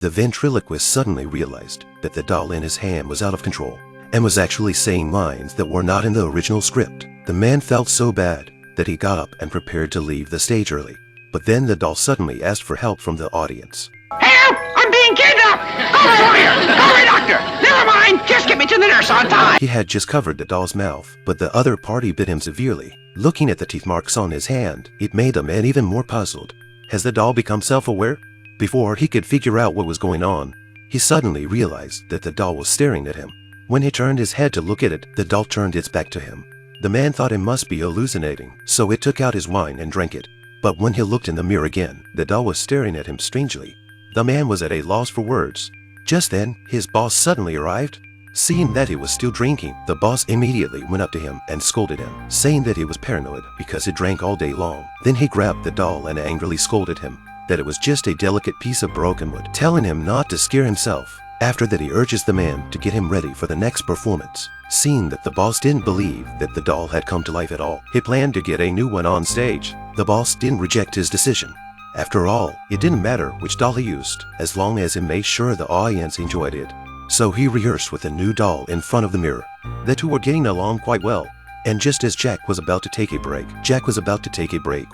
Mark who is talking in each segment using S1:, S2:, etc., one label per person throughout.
S1: The ventriloquist suddenly realized that the doll in his hand was out of control and was actually saying lines that were not in the original script. The man felt so bad that he got up and prepared to leave the stage early. But then the doll suddenly asked for help from the audience.
S2: Help! I'm being kidnapped! Call a lawyer! Call a doctor! Never mind! Just get me to the nurse on time!
S1: He had just covered the doll's mouth, but the other party bit him severely. Looking at the teeth marks on his hand, it made the man even more puzzled. Has the doll become self-aware? Before he could figure out what was going on, he suddenly realized that the doll was staring at him. When he turned his head to look at it, the doll turned its back to him. The man thought it must be hallucinating, so it took out his wine and drank it. But when he looked in the mirror again, the doll was staring at him strangely. The man was at a loss for words. Just then, his boss suddenly arrived. Seeing that he was still drinking, the boss immediately went up to him and scolded him, saying that he was paranoid because he drank all day long. Then he grabbed the doll and angrily scolded him that it was just a delicate piece of broken wood, telling him not to scare himself. After that, he urges the man to get him ready for the next performance. Seeing that the boss didn't believe that the doll had come to life at all, he planned to get a new one on stage. The boss didn't reject his decision. After all, it didn't matter which doll he used, as long as he made sure the audience enjoyed it. So he rehearsed with the new doll in front of the mirror. The two were getting along quite well. And just as Jack was about to take a break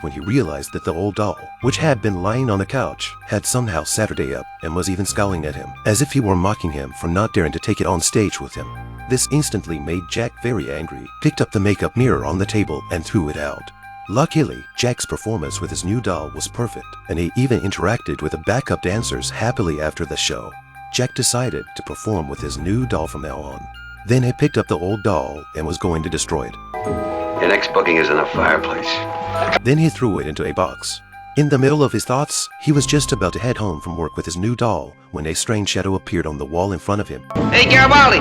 S1: when he realized that the old doll, which had been lying on the couch, had somehow Saturday up and was even scowling at him, as if he were mocking him for not daring to take it on stage with him. This instantly made Jack very angry, picked up the makeup mirror on the table and threw it out. Luckily, Jack's performance with his new doll was perfect, and he even interacted with the backup dancers happily after the show. Jack decided to perform with his new doll from now on. Then he picked up the old doll and was going to destroy it.
S3: Your next booking is in the fireplace.
S1: Then he threw it into a box. In the middle of his thoughts, he was just about to head home from work with his new doll when a strange shadow appeared on the wall in front of him.
S3: Hey, Garibaldi!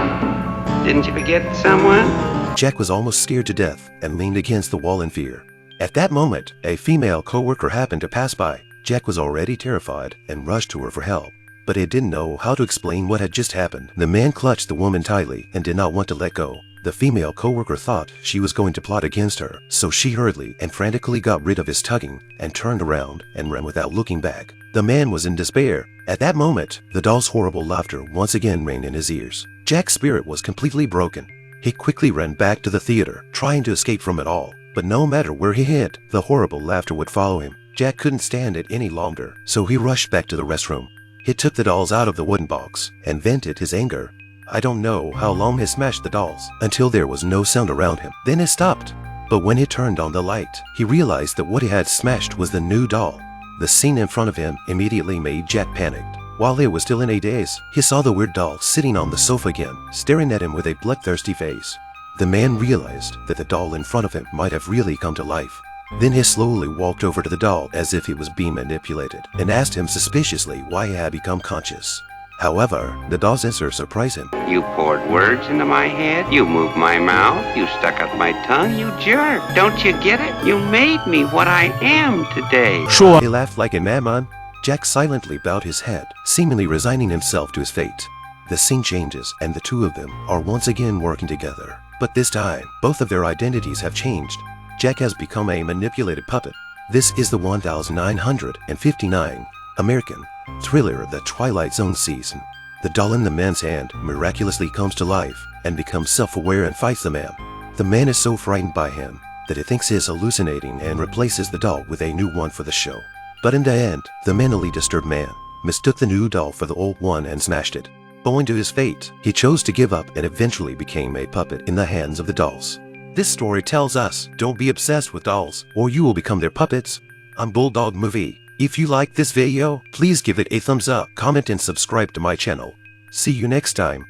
S3: Didn't you forget someone?
S1: Jack was almost scared to death and leaned against the wall in fear. At that moment, a female co-worker happened to pass by. Jack was already terrified and rushed to her for help, but he didn't know how to explain what had just happened. The man clutched the woman tightly and did not want to let go. The female co-worker thought she was going to plot against her, so she hurriedly and frantically got rid of his tugging and turned around and ran without looking back. The man was in despair. At that moment, the doll's horrible laughter once again rang in his ears. Jack's spirit was completely broken. He quickly ran back to the theater, trying to escape from it all. But no matter where he hid, the horrible laughter would follow him. Jack couldn't stand it any longer, so he rushed back to the restroom. He took the dolls out of the wooden box and vented his anger. I don't know how long he smashed the dolls until there was no sound around him. Then he stopped. But when he turned on the light, he realized that what he had smashed was the new doll. The scene in front of him immediately made Jack panicked. While he was still in a daze, he saw the weird doll sitting on the sofa again, staring at him with a bloodthirsty face. The man realized that the doll in front of him might have really come to life. Then he slowly walked over to the doll as if he was being manipulated and asked him suspiciously why he had become conscious. However, the doll's answer surprised him.
S3: You poured words into my head. You moved my mouth. You stuck out my tongue. You jerk. Don't you get it? You made me what I am today.
S1: Sure. He laughed like a madman. Jack silently bowed his head, seemingly resigning himself to his fate. The scene changes and the two of them are once again working together. But this time, both of their identities have changed. Jack has become a manipulated puppet. This is the 1959 American thriller The Twilight Zone season. The doll in the man's hand miraculously comes to life and becomes self-aware and fights the man. The man is so frightened by him that he thinks he is hallucinating and replaces the doll with a new one for the show. But in the end, the mentally disturbed man mistook the new doll for the old one and smashed it. Owing to his fate, he chose to give up and eventually became a puppet in the hands of the dolls. This story tells us, don't be obsessed with dolls, or you will become their puppets. I'm BullDog Movie. If you like this video, please give it a thumbs up, comment and subscribe to my channel. See you next time.